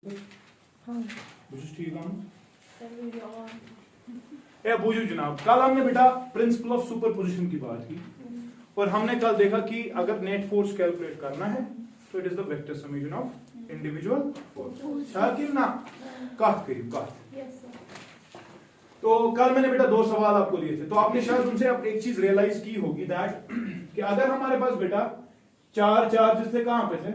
बूझू जनाब, कल हमने बेटा प्रिंसिपल ऑफ सुपरपोजिशन की बात की और हमने कल देखा कि अगर नेट फोर्स कैलकुलेट करना है तो it is the vector summation of individual force. ना कट करिए कट। तो कल मैंने बेटा दो सवाल आपको दिए थे, तो आपने शायद उनसे अब एक चीज रियलाइज की होगी दैट कि अगर हमारे पास बेटा चार चार्जेस थे, कहां पे थे?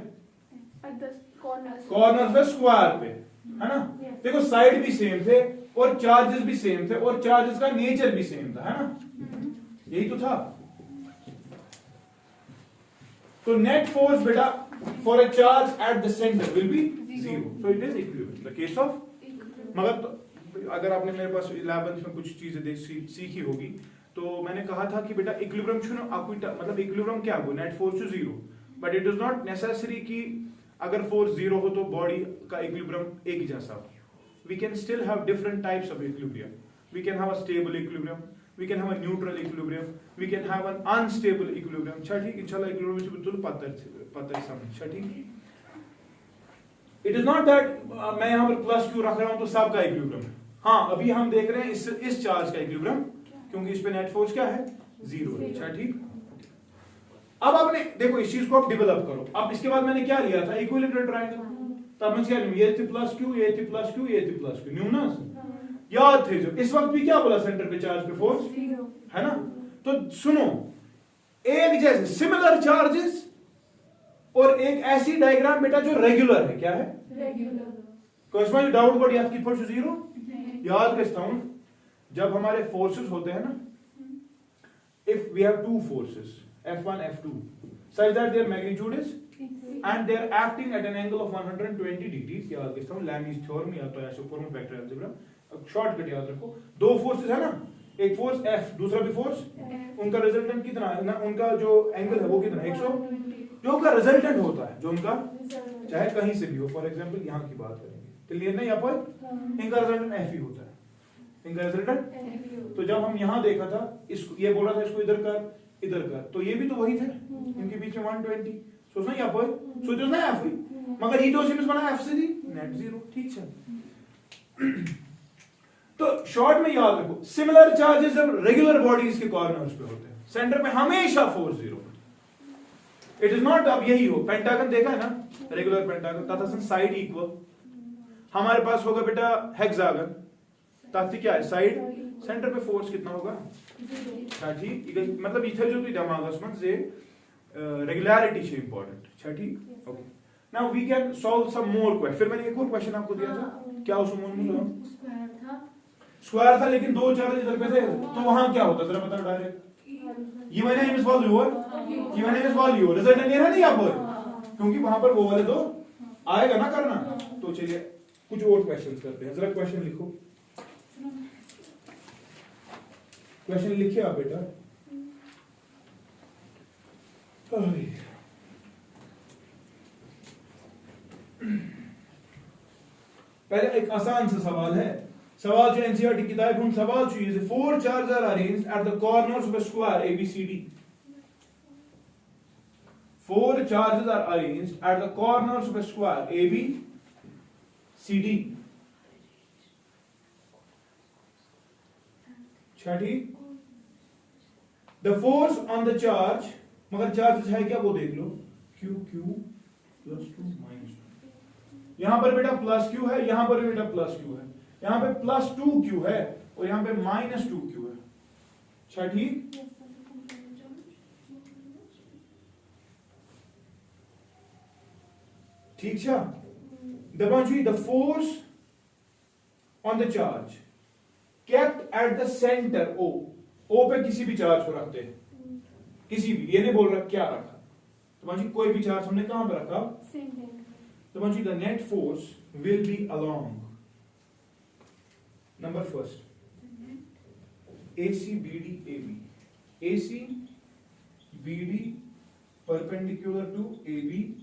कॉर्नर पे, स्क्वायर पे, है ना? देखो साइड भी सेम थे और चार्जेस भी सेम थे और चार्जेस का नेचर भी सेम था, है ना? यही तो था। तो नेट फोर्स बेटा for a charge at the centre will be zero, so it is equivalent the case of. मगर तो, अगर आपने मेरे पास 11th में कुछ चीजें सीखी होगी तो मैंने कहा था कि बेटा इक्विलिब्रियम मतलब इक्विलिब्रियम क्या हो, net force to zero, but it is not necessary कि अगर फोर्स जीरो हो तो बॉडी का इक्विलिब्रियम एक जैसा हो। We can still have different types of equilibrium. We can have a stable equilibrium. We can have a neutral equilibrium. We can have an unstable equilibrium. अच्छा ठीक, इंशाल्लाह equilibrium से बिल्कुल पता समझ। अच्छा ठीक। It is not that मैं यहाँ पर प्लस क्यू रख रहा हूँ तो सबका equilibrium है। हाँ, अभी हम देख रहे हैं इस चार्ज का equilibrium, क्योंकि इस पे नेट फोर्स क्या है? जीरो है। अच्छा ठीक। अब आपने देखो इस चीज को आप डेवलप करो। अब इसके बाद मैंने क्या लिया था? Equilibrium triangle. तब मैं क्या लूं? ये थी प्लस क्यू, ये थी प्लस क्यू, ये थी प्लस क्यू, न्यू ना? याद थे जो इस वक्त भी क्या बोला सेंटर पे चार्ज पे फोर्स है ना? तो सुनो, एक जैसे सिमिलर चार्जेस और एक ऐसी डायग्राम बेटा जो रेगुलर है। क्या है? रेगुलर। कोई डाउट बट याद की फोर्स जीरो याद करता हूं। जब हमारे फोर्सेस होते हैं ना, if we have two forces F1 F2 such that their magnitude is and they are acting at an angle of 120 degrees, याद करता हूं लैमीज थ्योरम या तो ऐसे फॉर्म वेक्टर अलजेब्रा। अब शॉर्टकट याद रखो, दो फोर्सेस है ना, एक फोर्स F दूसरा भी फोर्स, उनका रिजल्टेंट कितना है ना, उनका जो एंगल है वो कितना है? 100। जो उनका रिजल्टेंट होता है, जो उनका चाहे कहीं से भी हो, फॉर एग्जांपल यहां की बात करेंगे, क्लियर नहीं? यहाँ पर इनका रिजल्टेंट F ही होता है, इनका रिजल्टेंट। तो जब हम यहां देखा था, इसको ये बोला था इसको इधर कर इधर कर, तो ये भी तो वही थे, इनके बीच में 120 सोचना यहाँ पर सोचो ना F हुई, मगर ये तो सिर्फ बना F से थी नेट जीरो। ठीक है। तो शॉर्ट में याद रखो, सिमिलर चार्जेस जब रेगुलर बॉडीज के कॉर्नर्स पे होते हैं, सेंटर पे हमेशा force zero. It is not अब यही हो, पेंटागन देखा है ना, रेगुलर पेंटागन तथा साइड इक्वल। हमारे पास होगा बेटा हेक्सागन, ताकि क्या है? साइड, सेंटर पे फोर्स कितना होगा? ठीक। मतलब इथे जो दिमागस मन से रेगुलरिटी से इंपॉर्टेंट। ठीक। Okay, now we can solve some more question. फिर मैंने एक और क्वेश्चन आपको दिया था, क्या उस स्क्वायर था लेकिन दो चार्ज इधर पे थे, तो वहां क्या होता? जरा बताओ direct. Given is volume, given is volume, result ये है नहीं यहाँ पर, क्योंकि वहां पर वो वाले दो आएगा ना करना। तो चलिए कुछ और क्वेश्चन करते हैं। जरा क्वेश्चन लिखो, क्वेश्चन लिखिए आप बेटा। पहले एक आसान सा सवाल है, सवाल जो एनसीईआरटी की किताब में सवाल चाहिए। Four charge are arranged at the corners of a square ABCD. Four charges are arranged at the corners of a square ABCD. ठीक। The force on the charge, मगर चार्ज है क्या वो देख लो, Q Q plus two minus two. यहां पर बेटा प्लस क्यू है, यहां पर बेटा प्लस क्यू है, यहां पे प्लस टू क्यू है और यहां पे माइनस टू क्यू है। अच्छा ठीक। ठीक है। दबाजी the force on the charge kept at the center O पे किसी भी चार्ज को रखते हैं, किसी भी, ये नहीं बोल रहा क्या रखा, तो मानिए कोई भी चार्ज हमने कहां पे रखा? तो मानिए the net force will be along number first AC BD AB, AC BD perpendicular to AB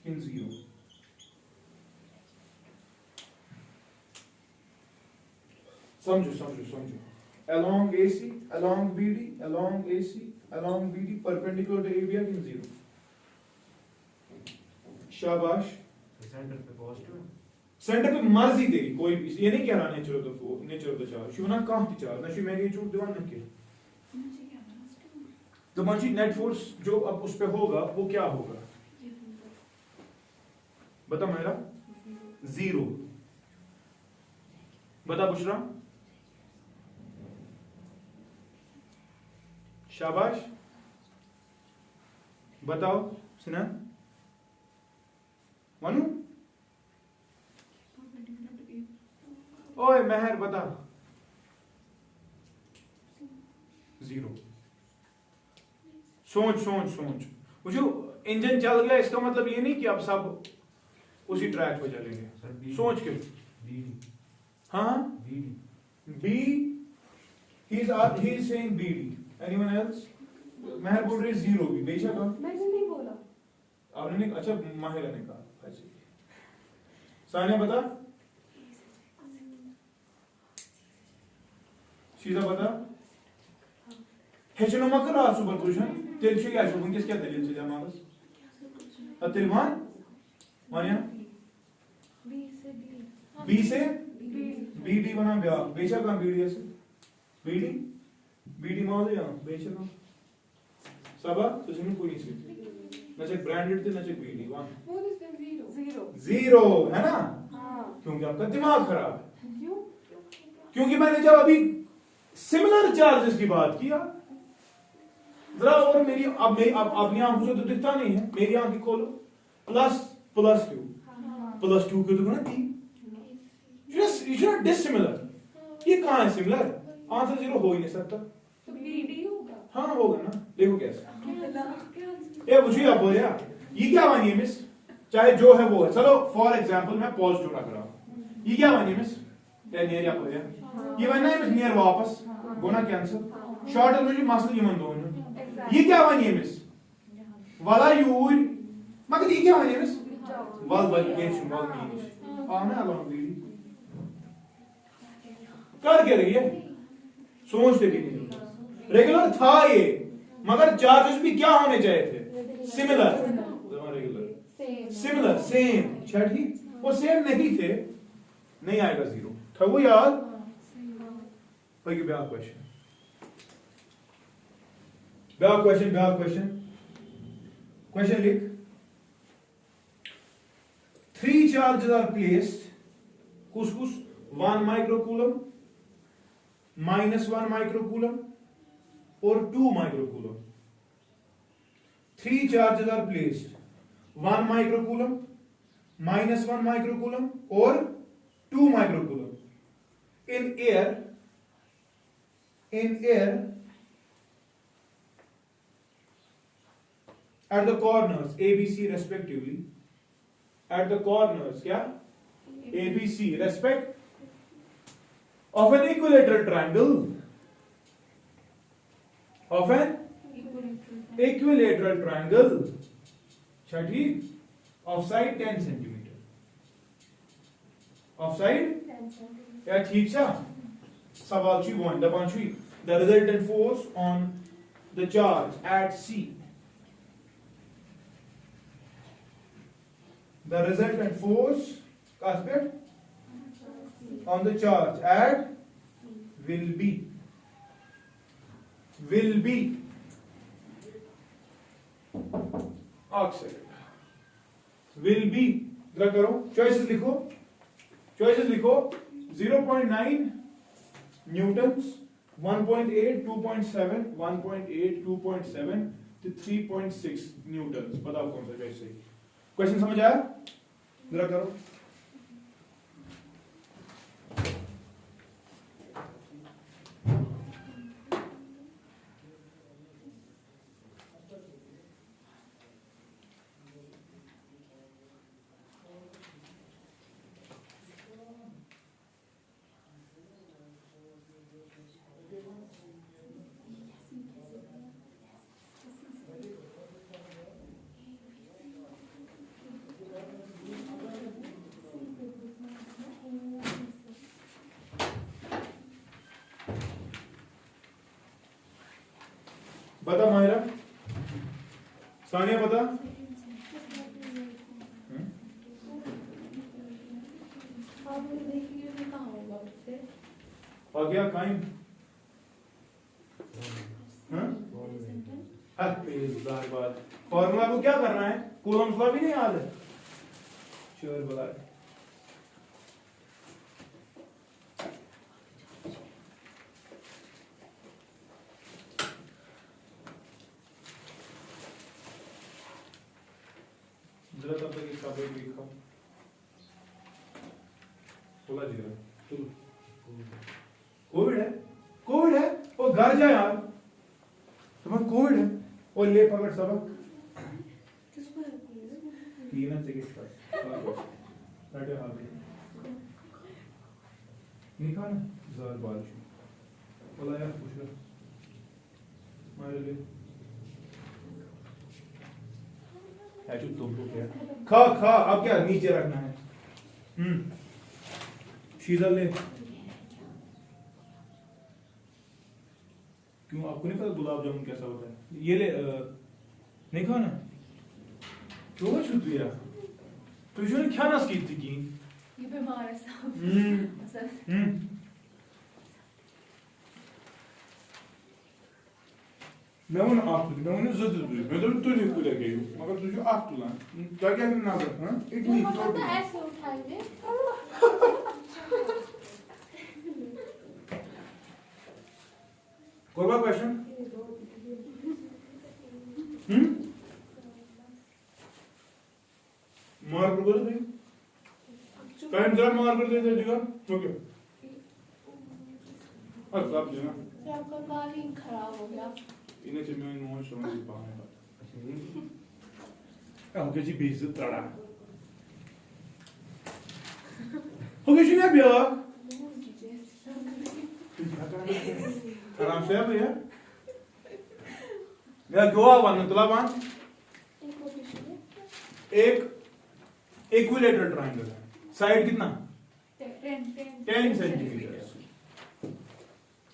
in zero। समझो समझो समझो, along AC, along BD, along AC, along BD perpendicular to AB in zero। शाबाश। Centre पे positive है, centre पे मर्जी तेरी कोई भी, ये नहीं कह रहा nature of the charge show ना कहां चार्ज ना शो मैग्नीट्यूड दिवान न के तो मंची नेट फोर्स जो अब उस पे होगा वो क्या होगा बता मेरा 0 बता बुशरा शाबाश बताओ सिना मनु ओए मेहर बता 0 सोच वो जो इंजन चल गया इसका मतलब ये नहीं कि अब सब उसी ट्रैक पे चलेंगे सोच के हाँ B he is saying BD anyone else Mehar बोल रही 0 भी बेशक मैंने नहीं बोला आपने नहीं अच्छा माहिरा ने कहा अच्छा सानिया बता शीजा बता हेचनो मकर आ सुपरपोजिशन तेल से क्या शोभन किस क्या दलील से जमागस अतिलमान मानिया बी से बीडी बना ब्या बेशक हम बीडी से बीडी मौजूद है बेशक हम सबा तो जिन्हें कोई नहीं से ना चेक ब्रांडेड थे ना चेक बीडी वन वो इसका 0 है ना क्योंकि आपका दिमाग खराब है क्योंकि मैंने जब अभी सिमिलर चार्जेस की बात किया जरा और मेरी अब अपनी आंखों से तो दिखता नहीं है मेरी आंखें खोलो प्लस 2 के तो ना 3 यू डिसिमिलर ये कहां है सिमिलर आंसर 0 हो ही नहीं सकता तो बीडी होगा हाँ होगा ना देखो कैसे ये पूछिए आप बोल यार ये क्या मानी है मिस चाहे जो है वो है चलो फॉर एग्जांपल मैं पॉजिटिव रख रहा हूं ये क्या मानी है मिस नियर या बोल यार ये बनना है मिस नियर वापस गोना कैंसिल शॉर्ट में जो मसल ये मन दोनों ये क्या मानी है मिस वाला यूर मगर ये क्या मानी है मिस वाल वेरिएशन वाल मीनिंग आना अलोंग दी कर क्या रही है सोचते भी नहीं रेगुलर था ये मगर चार्जेस भी क्या होने चाहिए थे सिमिलर सिमिलर सेम छठी वो सेम नहीं थे नहीं आएगा 0 था वो याद भाई के ब्याह क्वेश्चन लिख 3 charges are placed कुछ 1 microcoulomb -1 microcoulomb or 2 microcoulomb 3 charges are placed 1 microcoulomb -1 microcoulomb or 2 microcoulomb in air at the corners ABC respectively at the corners क्या ABC respect of an equilateral triangle Chhathi of side 10 centimeter of side या ठीक सा सवाल छी one दबान छी the resultant force on the charge at C the resultant force on the charge at will be जरा करो choices लिखो 0.9 Newton's 1.8 2.7 1.8 2.7 to 3.6 Newton's बताओ कौन सा चॉइस सही क्वेश्चन समझ आया जरा करो बता माहिरा सानिया बता आप देखिए ये कहाँ होगा उससे? आ गया कायम। हाँ जाहिर बात, फॉर्मूला को क्या करना है, कूलम्स लॉ भी नहीं याद है। श्योर बोला है। जरा तब तक इसका ब्रेक लिखा बोला जी रहा कोविड है, कोविड है, वो घर जा यार, तुम्हें कोविड है, वो ले पकड़ सबक तीन से किस पर बैठे हाथ निकाल ज़र बारिश बोला यार पूछ लो मारे ले ऐसे तुम तो क्या खा खा, अब क्या नीचे रखना है। शीतल ले, क्यों आपको नहीं पता गुलाब जामुन कैसा होता है, ये ले नहीं खाना क्यों छुट गया तो जो क्या नस की थी की ये बीमार है साहब। मैं उन आप मैं उन्हें ज़रूर मैं तो तुझे को लगे मगर तुझे आप तुला क्या क्या ना कर हां इडली तो ऐसे उठाएंगे। कोई बात क्वेश्चन मार्क कर दे टाइम जरा मार्क कर दे जगह ओके अब आप जो ना आपका कालीन खराब हो गया। इन्हें चाहिए मैं मोहन शर्मा जी पाने का ओके जी बेइज्जत तड़ा ओके जी ना भैया आराम से भैया मेरा गोवा वन तुला वन एक इक्विलेटरल ट्रायंगल है, साइड कितना 10 सेंटीमीटर।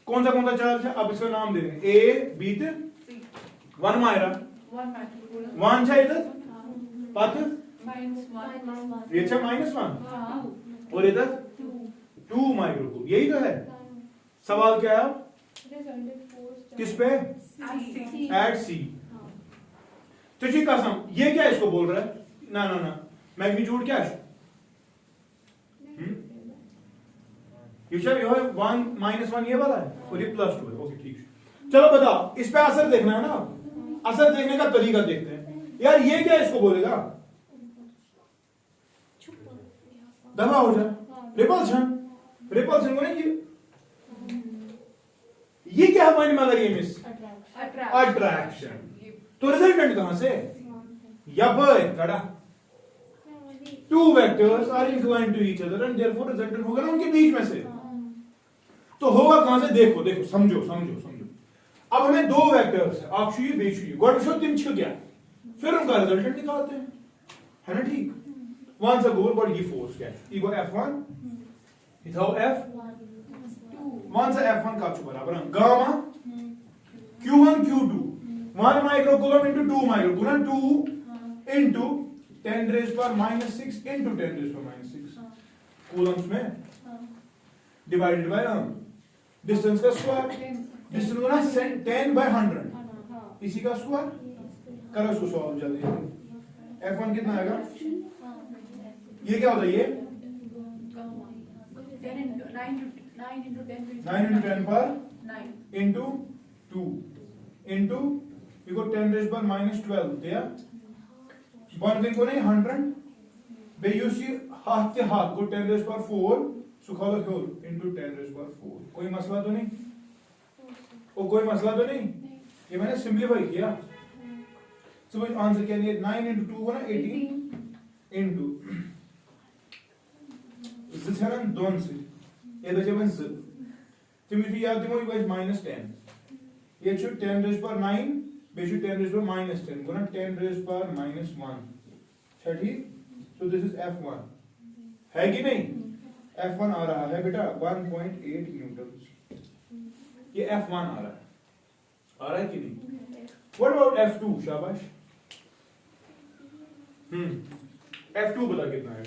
कौन सा चार्ज है, अब इसका नाम दे देंगे ए बी ते 1 मायरा 1 है इधर पत ये अच्छा -1 और इधर 2 माइक्रोकूल, यही तो है। सवाल क्या है किस पे, एट सी। तो जी कसम ये क्या इसको बोल रहा है, ना ना ना मैग्नीट्यूड क्या है ये 1 -1 ये वाला है और ये +2 है। ओके ठीक है, चलो बताओ इस पे असर देखना है ना, असर देखने का तरीका देखते हैं यार। ये क्या इसको बोलेगा, दबा हो जाए रिपल्शन, रिपल्शन को नहीं ये क्या है मगर ये मिस अट्रैक्शन। तो रिजल्टेंट कहां से, कड़ा 2 vectors are inclined to each other and therefore resultant होगा ना उनके बीच में से। तो होगा कहां से, देखो देखो समझो समझो समझो। अब हमें 2 वेक्टर्स है, आप छुई बेचुई गोड शो तिम छ गया, फिर उनका रिजल्टेंट निकालते हैं, है ना ठीक। वंस अ गोल बट ये फोर्स क्या है, इगो f1 इथाओ f वंस f1 का छु बराबर है gamma q1 q2 1 microcoulomb into 2 microcoulomb 2 into 10 raised power -6 into 10 raised power -6 Coulomb's में डिवाइडेड बाय डिस्टेंस का स्क्वायर, डिस्टेंस होना 10/100 इसी का स्क्वायर करो इसको सॉल्व जल्दी। f1 कितना आएगा, ये क्या होता है, ये 9 into 10 पर 9 into 2 into you got 10 raised power -12 दिया वन दिन को नहीं 100 बेयूसी हाथ के हाथ को 10 raised power 4 सुखालो 4 into 10 raised power 4। कोई मसला तो नहीं, वो कोई मसला तो नहीं, ये मैंने सिंपलीफाई किया। सो भाई आंसर क्या है, 9 into 2 को ना 18 into जिस है ना दोन से ये बचे बन से तो मुझे याद दिमाग ये -10 ये छु 10 raised power 9 बेशु 10 raised power -10 को ना 10 raised power -1 ठीक। सो दिस इज f1 है कि नहीं, f1 आ रहा है बेटा 1.8 न्यूटन, ये f1 आ रहा है कि नहीं। व्हाट अबाउट f2, शाबाश f2 बता कितना है,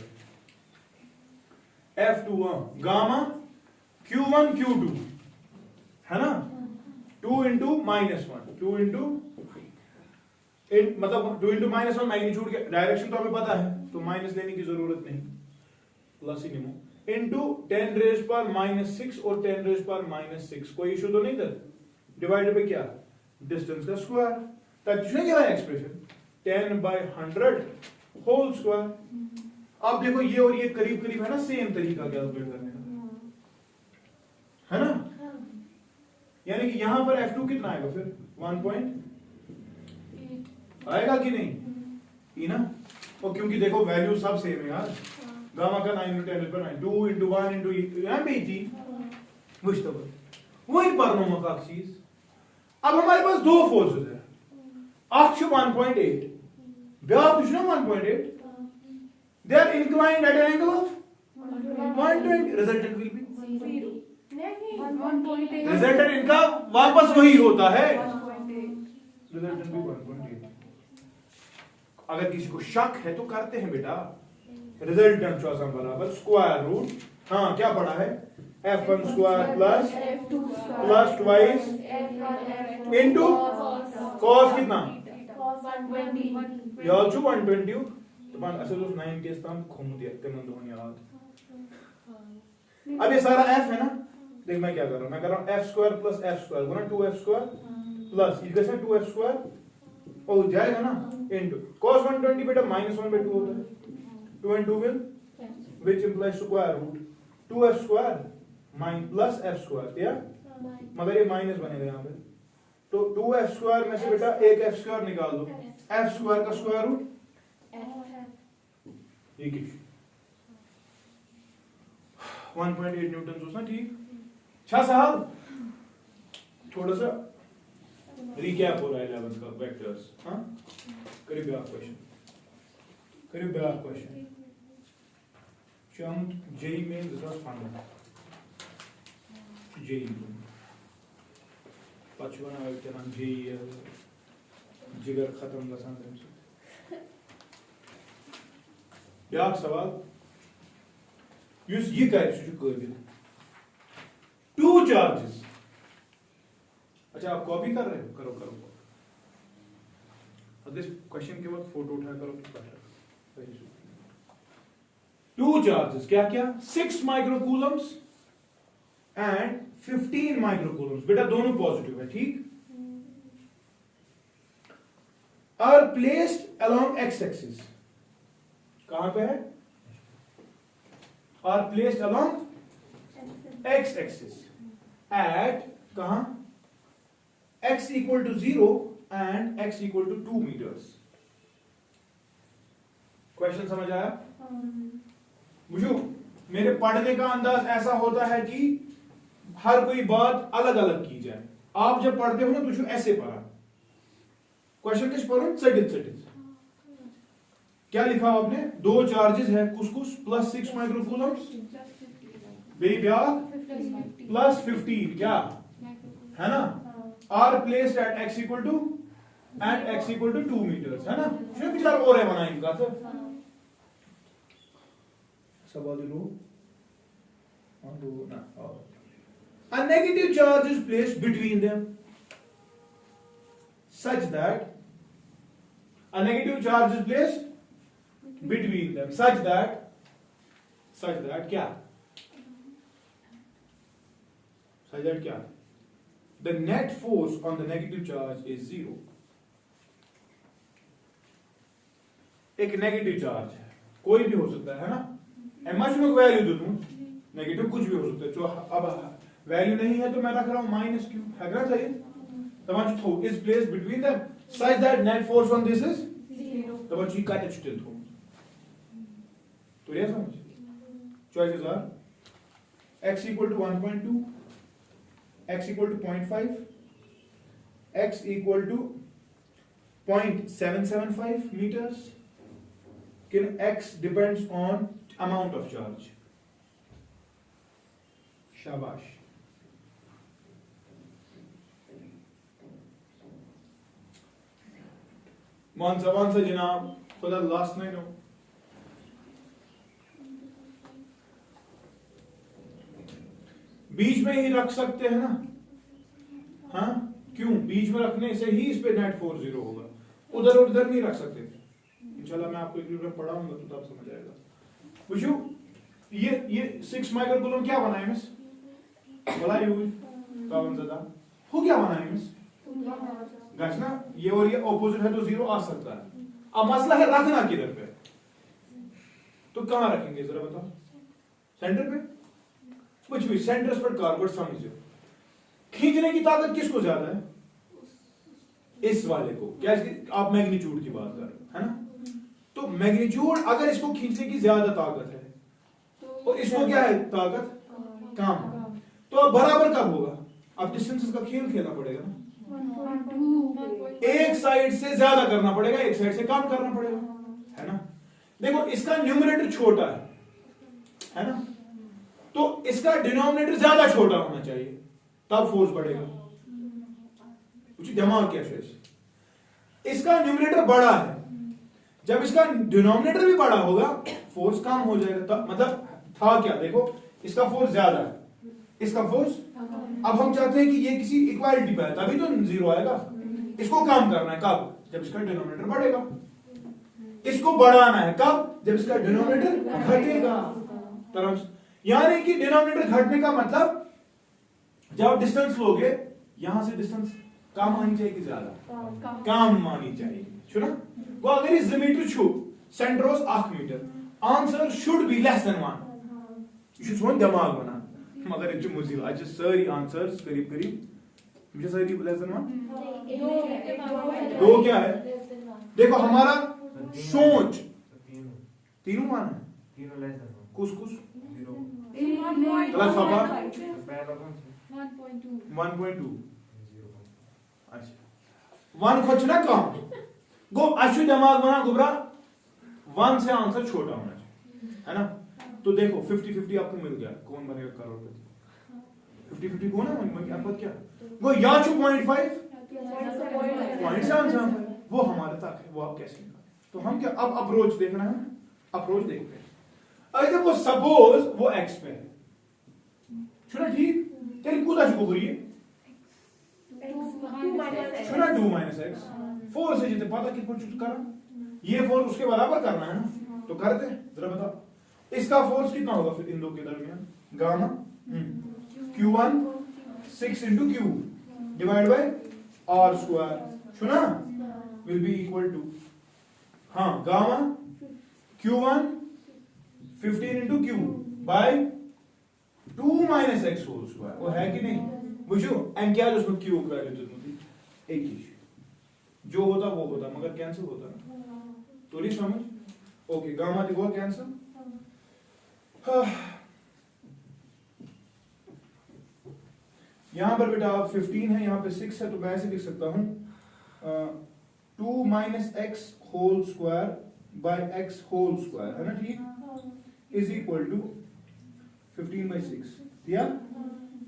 F2 गामा Q1 Q2 है ना, 2 इंटू -1, 2 इंटू मतलब 2 इंटू -1 मैग्नीट्यूड के डायरेक्शन तो हमें पता है, तो माइनस लेने की जरूरत नहीं, प्लस ही निमो इंटू 10 रेज पर -6 और 10 रेज पर -6, कोई इशू तो नहीं था। डिवाइडेड बाय क्या, डिस्टेंस का स्क्वायर, तक क्या है एक्सप्रेशन 10/100 होल स्क्वायर। अब देखो ये और ये करीब करीब है ना, सेम तरीका कैलकुलेट करने का है ना, यानी कि यहां पर F2 कितना आएगा फिर 1 आएगा कि नहीं, ना, और क्योंकि देखो वैल्यू सब सेम है यार, गामा का 9 into 10 पर 9, 2 into 1 into यहाँ पे थी वही पर मका चीज। अब हमारे पास दो फोर्सेस है, अक्ष 1.8 ब्याह 1.8, they are inclined at an angle of 120, resultant will be, resultant इनका वापस वही होता है, resultant भी 1.8। अगर किसी को शक है तो करते हैं बेटा, रिजल्टेंट चौसम बराबर स्क्वायर रूट, हाँ क्या पढ़ा है, F1 square plus twice into cos कितना, यार 120 तमान असल उस 9 के स्थान घूम दिया तमन दोन याद। अब ये सारा f है ना, देख मैं क्या कर रहा हूं, मैं कर रहा हूं f square plus f square गुना 2f स्क्वायर प्लस ये कैसे 2f स्क्वायर हो जाएगा ना इनटू cos 120 बेटा -1/2 होता है, 2 and 2 will which implies square root 2f square plus f square, या मगर ये माइनस बनेगा यहाँ पे, तो 2f स्क्वायर में से बेटा एक f स्क्वायर निकाल दो, f स्क्वायर का स्क्वायर रूट ये किस 1.8 न्यूटन सोचना ठीक। अच्छा साहब थोड़ा सा रिकैप हो रहा है 11th का वेक्टर्स, हाँ करीब ब्याह क्वेश्चन, करीब ब्याह क्वेश्चन चम जेई में 2015 जेई पचवन आए थे जेई जिगर खत्म गसान तम ब्याह सवाल युस ये कर सु काबिल टू चार्जेस। अच्छा आप कॉपी कर रहे हो, करो करो, और दिस क्वेश्चन के बाद फोटो उठा करो तो बेटर। टू चार्जेस क्या क्या, 6 माइक्रोकूलम्स एंड 15 माइक्रोकूलम्स, बेटा दोनों पॉजिटिव है ठीक, are placed along x axis, कहां पे है, are placed along x axis at कहां, x equal to 0 and x equal to 2 meters। Question समझ आया, बुझो मेरे पढ़ने का अंदाज ऐसा होता है कि हर कोई बात अलग अलग की जाए, आप जब पढ़ते हो ना तो ऐसे पढ़ा, क्वेश्चन किस पढ़ो चटित चटित, क्या लिखा आपने, दो चार्जेस है कुछ प्लस 6 माइक्रोकूलम्स प्लस 15 क्या है ना, are placed at x equal to and x equal to 2 meters, है ना, जो विचार और है बना इनका था सवाल लो ना, a negative charge is placed between them such that, a negative charge is placed between them such that क्या, such that क्या, the net force on the negative charge is 0। एक नेगेटिव चार्ज है, कोई भी हो सकता है ना, एमएच वैल्यू दे दूं, नेगेटिव कुछ भी हो सकता है, जो अब वैल्यू नहीं है तो मैं रख रहा हूं माइनस क्यू है ना, सही तमाम थो is placed between them such that net force on this is 0, तमाम चीज काटे छुटे थो, तो ये समझ, choices are x equal to 1.2, x equal to 0.5, x equal to 0.775 meters, x depends on amount of charge, शाबाश। वन सा जनाब, for the last 9 हो बीच में ही रख सकते हैं ना, हाँ क्यों, बीच में रखने से ही इस पे नेट फोर्स 0 होगा, उधर और उधर नहीं रख सकते थे। इंशाल्लाह मैं आपको इक्विलिब्रियम पढ़ाऊंगा तो तब समझ आएगा। बुझो ये 6 माइक्रो कूलम क्या बनाए मिस, बोला यूज कावन ज़्यादा हो क्या बनाए मिस गच ना, ये और ये ऑपोजिट है तो 0 आ सकता है। अब मसला है रखना किधर पे, तो कहां रखेंगे जरा बताओ, सेंटर पे। कुछ भी सेंटर पर कार्बन समझो, खींचने की ताकत किसको ज्यादा है, इस वाले को, क्या आप मैग्नीट्यूड की बात कर रहे हो है ना, तो मैग्नीट्यूड अगर इसको खींचने की ज्यादा ताकत है और इसको क्या है ताकत कम, तो अब बराबर कब होगा, अब डिस्टेंसेस का खेल खेलना पड़ेगा ना, एक साइड से ज्यादा करना पड़ेगा, एक साइड से कम करना पड़ेगा, है ना। देखो इसका न्यूमरेटर छोटा है ना, तो इसका डिनोमिनेटर ज्यादा छोटा होना चाहिए तब फोर्स बढ़ेगा। कुछ दिमाग क्या शेष, इसका न्यूमरेटर बड़ा है, जब इसका डिनोमिनेटर भी बड़ा होगा फोर्स कम हो जाएगा, मतलब था क्या, देखो इसका फोर्स ज्यादा है, इसका फोर्स, अब हम चाहते हैं कि ये किसी इक्वालिटी पे है तभी तो 0 आएगा, इसको कम करना है कब, जब इसका डिनोमिनेटर बढ़ेगा, इसको बढ़ाना है कब, जब इसका डिनोमिनेटर घटेगा। तरफ यानी कि डिनोमिनेटर घटने का मतलब जब आप डिस्टेंस लोगे यहां से डिस्टेंस कम आनी चाहिए कि ज्यादा, कम आनी चाहिए, छुना वो अगर इस मीटर छु centre 1 metre, answer should be less than 1, यह सोन दिमाग बना, मगर ये मुसीबत आज सारी आंसर्स करीब करीब मुझे सारी लेस देन 1, 2 क्या है, देखो हमारा सोच तीनों मान है, तीनों लेस देन कुछ कुछ 1.2 अच्छा 1 खोच ना कम गो अच्छु दिमाग बना गुबरा 1 से आंसर छोटा होना चाहिए, है ना। तो देखो 50-50 आपको मिल गया, कौन बनेगा करोड़पति, 50-50 कौन है आपको क्या गो या 0.5 पॉइंट से आंसर वो हमारे तक है, वो आप कैसे निकालें, तो हम क्या अब अप्रोच देखना है, अप्रोच देखते हैं। अगर वो सपोज वो x पे है, सुना ठीक, तेरी कूदा चुको करिए सुना 2 - x 4 से जितने पता कितना चूज करा, ये फोर्स उसके बराबर करना है ना, तो करते हैं जरा बताओ इसका फोर्स कितना होगा फिर इन दो के दरमियान, gamma q1 6 × q divide by r square, सुना विल बी इक्वल टू, हाँ gamma q1 15 × q by 2 - x whole square, वो है कि नहीं, बुझो एंड क्या उसमें q की वैल्यू थी एक ही, जो होता वो होता मगर कैंसिल होता ना, तो नहीं समझ, ओके गामा देखो कैंसिल, यहां पर बेटा 15 है, यहां पे 6 है, तो मैं ऐसे लिख सकता हूं 2 - x whole square by x whole square, है ना ठीक, इज इक्वल टू 15/6 दिया,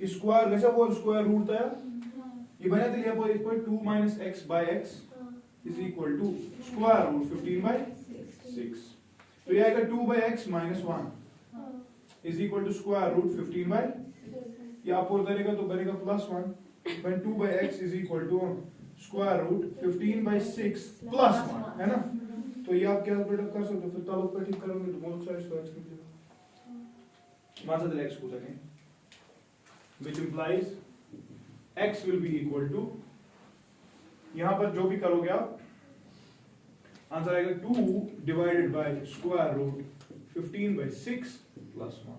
स्क्वायर कैसा वो स्क्वायर रूट था, ये बना दिया पर 2 - x बाय x is equal to square root 15/6, तो ये आएगा 2/x - 1 is equal to square root 15/, ये आप और करेगा तो बनेगा +1, when 2/x is equal to square root 15/6 +1, है ना, तो ये आप कैलकुलेट कर सकते हो, फिर ताल्लुक पर ठीक करोगे तो बोथ साइड्स को x मिलेगा, माना दे x को सकें, which implies x will be equal to, यहां पर जो भी करोगे आप आंसर आएगा 2 divided by square root 15/6 +1,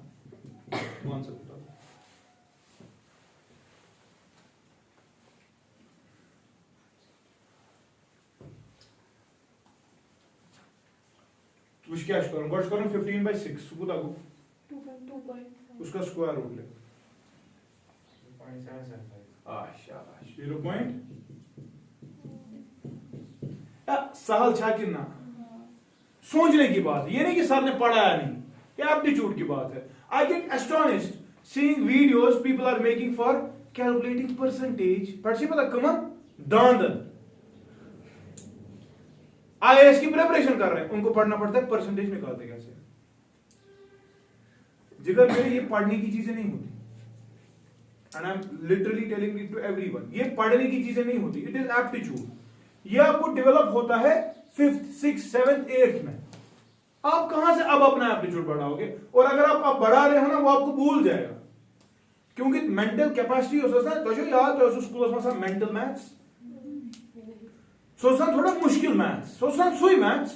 answer बता तो क्या करूं, गॉट करूं 15/6 को लागू 2.2 उसका स्क्वायर रूट ले, 0.775, शाबाश 0. सहल छा कि ना, सोचने की बात है, ये नहीं कि सर ने पढ़ाया नहीं, ये एप्टीट्यूड की बात है। I get astonished seeing videos people are making for calculating percentage, पढ़ी पता कमन दांदन आईएएस की प्रिपरेशन कर रहे हैं, उनको पढ़ना पड़ता है परसेंटेज निकालते कैसे, जिगर मेरे ये पढ़ने की चीजें नहीं होती, and I am literally telling it to everyone, ये पढ़ने की चीजें नहीं होती, इट इज एप्टीट्यूड। ये आपको डेवलप होता है 5th 6th 7th 8th में। आप कहां से अब अपना एप्टीट्यूड बढ़ाओगे, और अगर आप अब बढ़ा रहे हो ना, वो आपको भूल जाएगा, क्योंकि मेंटल कैपेसिटी तो याद है स्कूल में मेंटल मैथ्स सोचना थोड़ा मुश्किल मैथ्स सोचना सुई मैथ्स,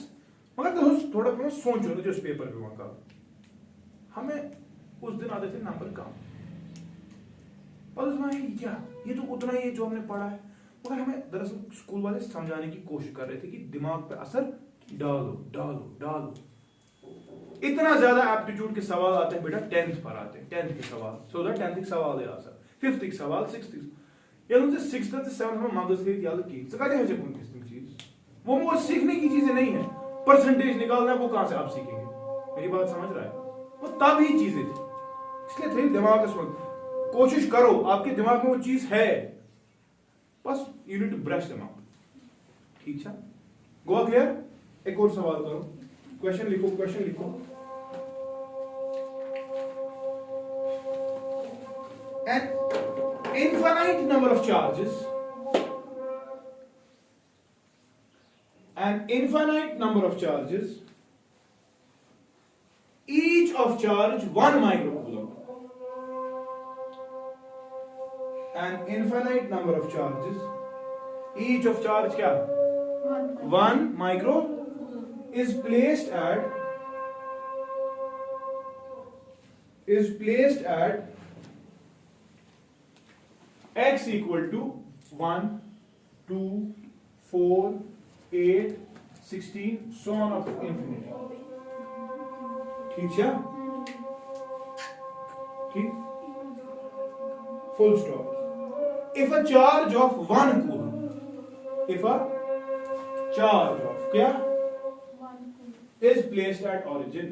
मगर तो थोड़ा पे सोचो ना जो पेपर पे वहां का, हमें उस दिन आते थे नंबर कम, पर उसमें क्या ये तो उतना ही है जो हमने पढ़ा है, मगर हमें दरअसल स्कूल वाले समझाने की कोशिश कर रहे थे कि दिमाग पे असर डालो डालो डालो। इतना ज्यादा एप्टीट्यूड के सवाल आते हैं बेटा 10th पर आते हैं, 10th के सवाल, 10th के सवाल या सर 5th के सवाल 6th ये 6th से 7th में मगज के याद की सकाते हैं जब किस चीज वो सीखने की चीजें नहीं है, परसेंटेज निकालना है वो कहां से आप सीखेंगे, मेरी बात समझ रहा है, वो तब ही चीजें थी, इसलिए थे दिमाग का कोशिश करो आपके दिमाग में वो चीज है, बस you need to brush them out, ठीक है। गोवा क्लियर? एक और सवाल करो, क्वेश्चन लिखो, क्वेश्चन लिखो। An infinite number of charges, an infinite number of charges, each of charge 1 microcoulomb. An infinite number of charges, each of charge क्या? 1 micro is placed at x equal to 1, 2, 4, 8, 16, so on up to infinity. ठीक है? ठीक? Full stop. If a charge of 1 coulomb, if a charge of क्या? Is placed at origin,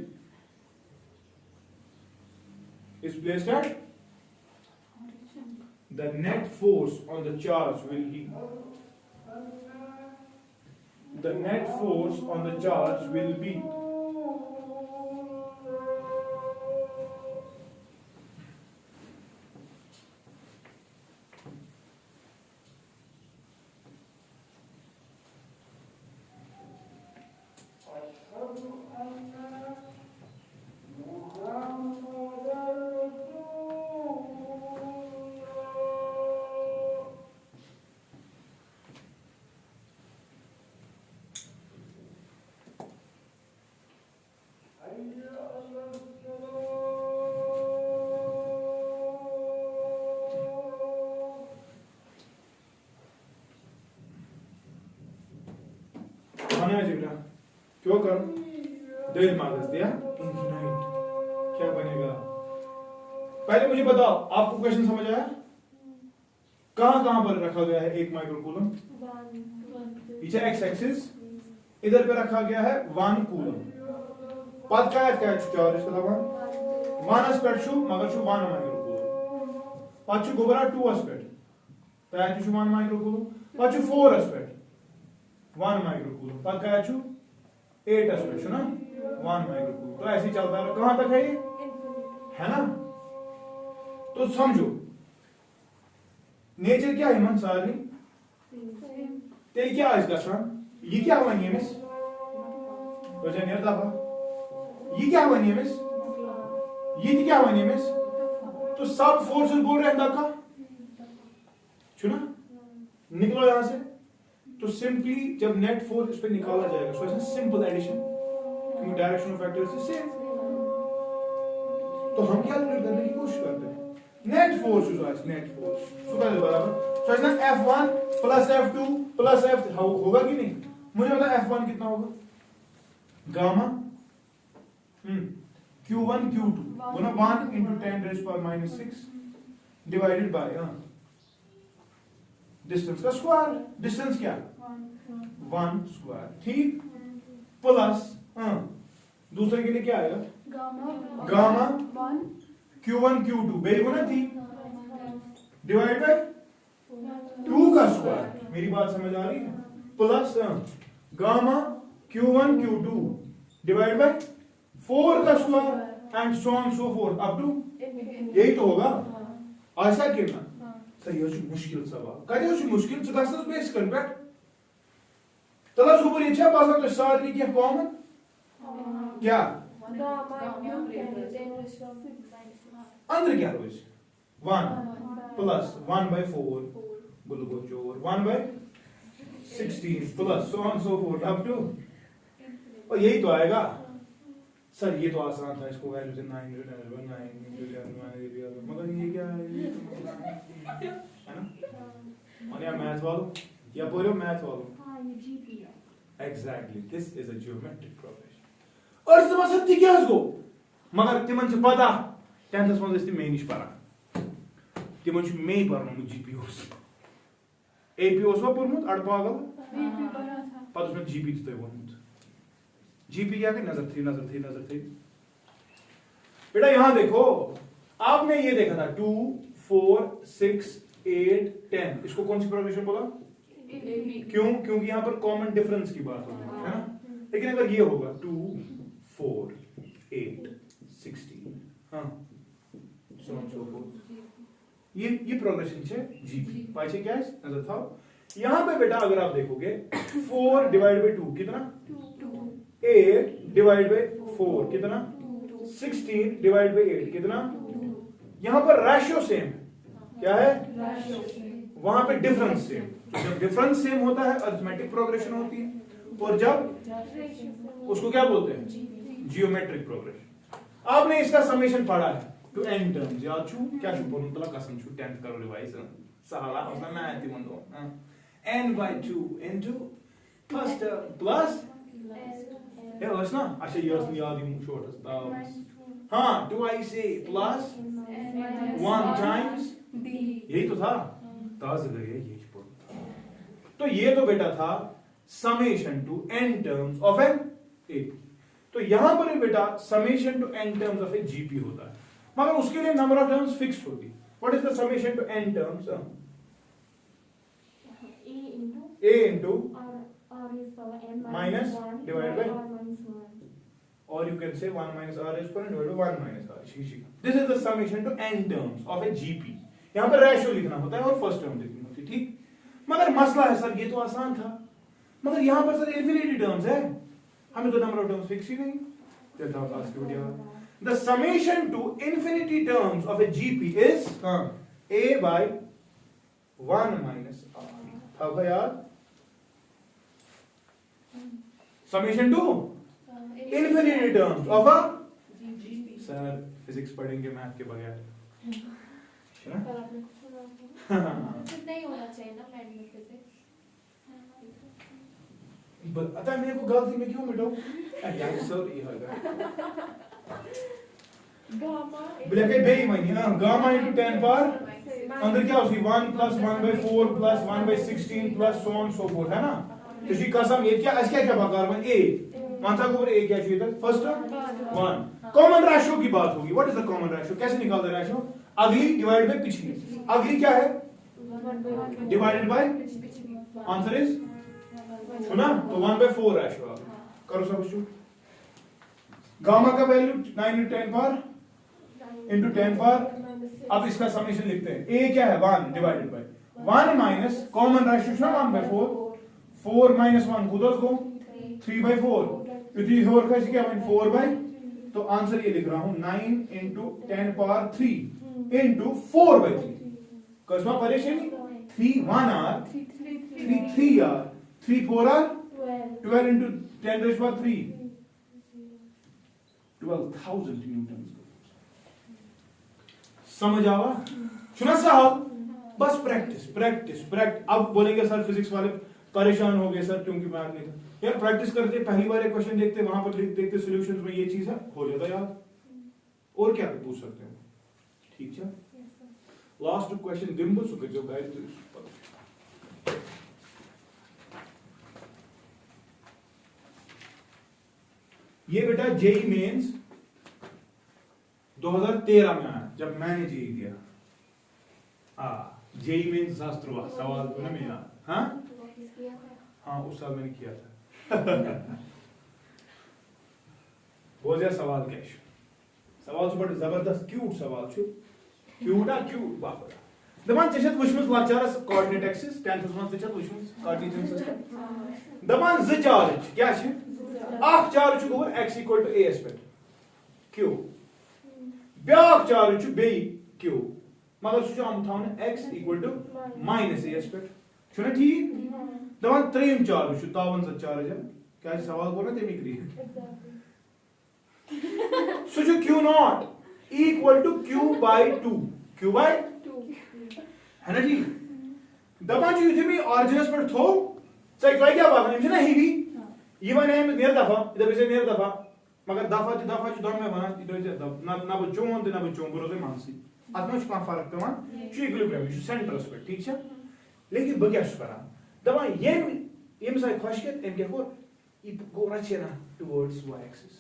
is placed at the net force on the charge will be, the net force on the charge will be बेटा क्यों करो दिल मागस दिया infinite क्या बनेगा, पहले मुझे बताओ आपको क्वेश्चन समझ आया? कहां पर रखा गया है 1 माइक्रोकूलम? पीछे एक्स एक्सिस, इधर पे रखा गया है 1 कूलम, पद क्या है चार्ज इसका 1 एस्पेक्ट छु मगर छु 1 माइक्रोकूलम, पद छु गोबरा 2 एस्पेक्ट तया छु 1 माइक्रोकूलम, पद छु 4 एस्पेक्ट 1 माइक्रोकूलम, पद क्या छु 8 एस्पेक्ट छु ना 1 माइक्रोकूलम, तो ऐसे ही चलता है, कहां तक है ये, है ना? तो समझो नेचर क्या है मन सारी तेल क्या है इसका सन, ये क्या हुआ नहीं मिस तो जनियर दफा, ये क्या हुआ नहीं मिस, ये क्या हुआ नहीं मिस, तो सब फोर्सेस बोल रहे हैं का चुना निकलो यहां से, तो सिंपली जब नेट फोर्स इस पे निकाला जाएगा सो ऐसे सिंपल एडिशन क्योंकि डायरेक्शन ऑफ वेक्टर से सेम, तो हम कैलकुलेट करने की कोशिश करते हैं नेट फोर्स नेट फोर्स सुबह बराबर सो ऐसा F1 plus F2 plus F होगा कि नहीं, मुझे पता F1 कितना होगा गामा Q1 Q2 वो ना 1 into 10 raised to power -6 divided by distance का स्क्वायर, डिस्टेंस क्या 1 स्क्वायर, ठीक, प्लस दूसरे के लिए क्या आएगा गामा Q1 Q2 बेगुना थी डिवाइड बाय 2 का स्क्वायर, मेरी बात समझ आ रही है, plus gamma Q1 Q2 divide by 4 का square and so on so forth up to, यही तो होगा, आशा के ना सर ये मुश्किल सवाल कदे मुश्किल च गसस बेसिकल पे तला सुपर ये छा बासा तो सारी के कॉमन क्या अंदर क्या रोज 1 प्लस 1/4 बुलगो चोर 1/16 plus so on so forth up to और यही तो आएगा सर ये तो आसान था इसको वैल्यू से 9 मगर ये क्या है ना और या मैथ वालों या बोलो मैथ वालों exactly this is a geometric progression और समझ सकती क्या इसको मगर तिमन से पता 10th मंथ इस मे निश परा तिमन से मे परनो जीपीओस एपीओस वा परमुत अड़ पागल पता उसमें जीपी तो वोनमुत जीपी क्या है नजर थी बेटा यहां देखो आपने ये देखा था 2 4 6 8 10 इसको कौन सी प्रोग्रेशन बोला क्यों क्योंकि यहां पर कॉमन डिफरेंस की बात हो रही है ना लेकिन अगर ये होगा 2 4 8 16 हां so on so forth ये प्रोग्रेशन है जीपी पाछे क्या है नजर था यहां पे बेटा अगर आप देखोगे 4 डिवाइड बाय 2 कितना 8 डिवाइड बाय 4 कितना 16 डिवाइड बाय 8 कितना यहां पर रेशियो सेम है क्या है वहां पे डिफरेंस सेम जब डिफरेंस सेम होता है अरिथमेटिक प्रोग्रेशन होती है और जब उसको क्या बोलते हैं जियोमेट्रिक प्रोग्रेशन आपने इसका समेशन पढ़ा है टू एन टर्म्स याद छु क्या छु बोलूं तला कसम छु 10th करो रिवाइज सहाला उसना मैं आती मंदो n by 2 into first term plus yeah was na अच्छा ये उसने याद ही शॉर्टेस्ट हाँ 2ic plus 1 times यही तो था ताज गए ये तो ये तो बेटा था summation to n terms of an AP तो यहां पर बेटा summation to n terms of a GP होता है मगर उसके लिए नंबर ऑफ टर्म्स फिक्स्ड होगी what is the summation to n terms a into r is power n minus 1 divided by r minus 1 or you can say 1 minus r is power divided by 1 minus r this is the summation to n terms of a GP यहां पर ratio लिखना होता है और first term लिखनी होती है ठीक मगर मसला है सर ये तो आसान था मगर यहां पर सर इन्फिनिटी टर्म्स है हमें तो नंबर ऑफ टर्म्स फिक्स ही नहीं देता हूं आज की video the summation to infinity terms of a GP is a by 1 minus r how का यार summation to infinity terms of a sir physics पढ़ेंगे मैथ के बगैर है ना नहीं होना चाहिए ना मैथ में फिजिक्स अतः मेरे को गलती में क्यों मिटाऊं यार सॉरी होगा गामा ब्लैक है बेईमानी ना गामा into 10 पावर अंदर क्या होगी 1 plus 1/4 plus 1/16 plus so on so forth है ना तो जी कसम ये क्या आज क्या बकार में a मानता को ऊपर a क्या चाहिए था फर्स्ट 1 कॉमन रेशियो की बात होगी what is the common ratio कैसे निकालते हैं रेशियो अगली डिवाइड बाय पिछली अगली क्या है डिवाइडेड बाय आंसर इज सुना तो 1/4 रेशियो करो सब्स्टिट्यूट गामा का value 9 into 10 power into 10 power अब इसका समेशन लिखते हैं a क्या है 1 divided by 1 minus common ratio है 1/4 4 minus 1 खुद को 3/4 इतनी और कैसे क्या 4 by तो आंसर ये लिख रहा हूं 9 into 10 पावर 3 into 4/3 कसमा परेशानी 3 1 r 3 3 r 3 4 r 12 into 10 raised by 3 12,000 Newton समझ आवा सुना साहब बस प्रैक्टिस प्रैक्टिस प्रैक्टिस अब बोलेंगे सर फिजिक्स वाले परेशान हो गए सर क्योंकि मैथ नहीं था यार प्रैक्टिस करते पहली बार एक क्वेश्चन देखते वहां पर देखते सॉल्यूशंस में ये चीज है हो जाता याद और क्या पूछ सकते हो ठीक है लास्ट क्वेश्चन दिंबो सुके जो गाइड ये बेटा जेई मेंस 2013 में आया जब मैंने जेई दिया जेई मेंस शास्त्र सवाल तो ना मेरा हाँ हाँ उस साल मैंने किया था हो जाए सवाल कैश सवाल तो बड़ा जबरदस्त क्यूट सवाल छु Q da Q बाप रे दपान चेशत वुचमस लक्चरस कोऑर्डिनेट एक्सिस 10th मंथ चेशत वुचमस कार्टेशियन सिस्टम दपान ज चार्ज क्या छ अख चार्ज छु गोर x = a पे Q ब्याक चार्ज छु बे Q मगर सु हम थावन x = -a पे छुना ठीक दपान त्रेम चार्ज छु तावन ज चार्ज क्या सवाल बोलना तेमी करी सु छु Q0 = Q/2 Q/2 है ना ठीक दपान छु युथे मी ऑरिजिनस पर थो चेक क्या बात है ना हेवी ये वन है नेर दफा इधर से नेर दफा मगर दफा छु दोन में बना इधर से ना वो चोन ना वो चोन बरोजे मानसी आत्मा छु फर्क पेवान छु इक्विलिब्रियम छु सेंटरस पे ठीक छ लेकिन बग्या छु करा दपान ये साइ खुश के एम क्या को गो रचे ना टुवर्ड्स y एक्सिस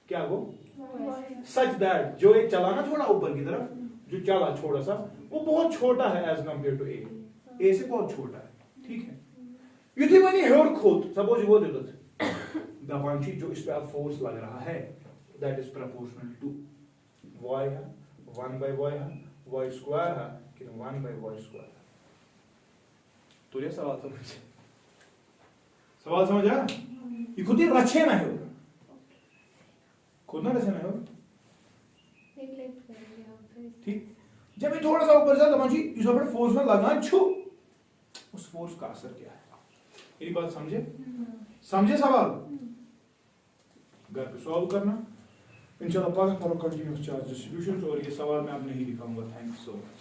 क्या गो सच दैट जो एक चला ना थोड़ा ऊपर की तरफ जो चला छोटा सा वो बहुत छोटा है एज कंपेयर टू a से बहुत छोटा है ठीक है युथि वनी हेर खोद सपोज वो दे दपान जो इस पे अब फोर्स लग रहा है that is proportional to y है 1/y है y² है कि 1/y²। तो ये सवाल समझ आया ये खुद ही रचे ना हो खुद ना रचे ना हो ठीक जब ये थोड़ा सा ऊपर जाता मांझी इस ऊपर फोर्स में लगान छु उस फोर्स का असर क्या है मेरी बात समझे सवाल घर पे सॉल्व करना इंशाल्लाह करो कंटिन्यूअस चार्ज डिस्ट्रीब्यूशन और ये सवाल मैं अब नहीं दिखाऊंगा थैंक्स सो मच।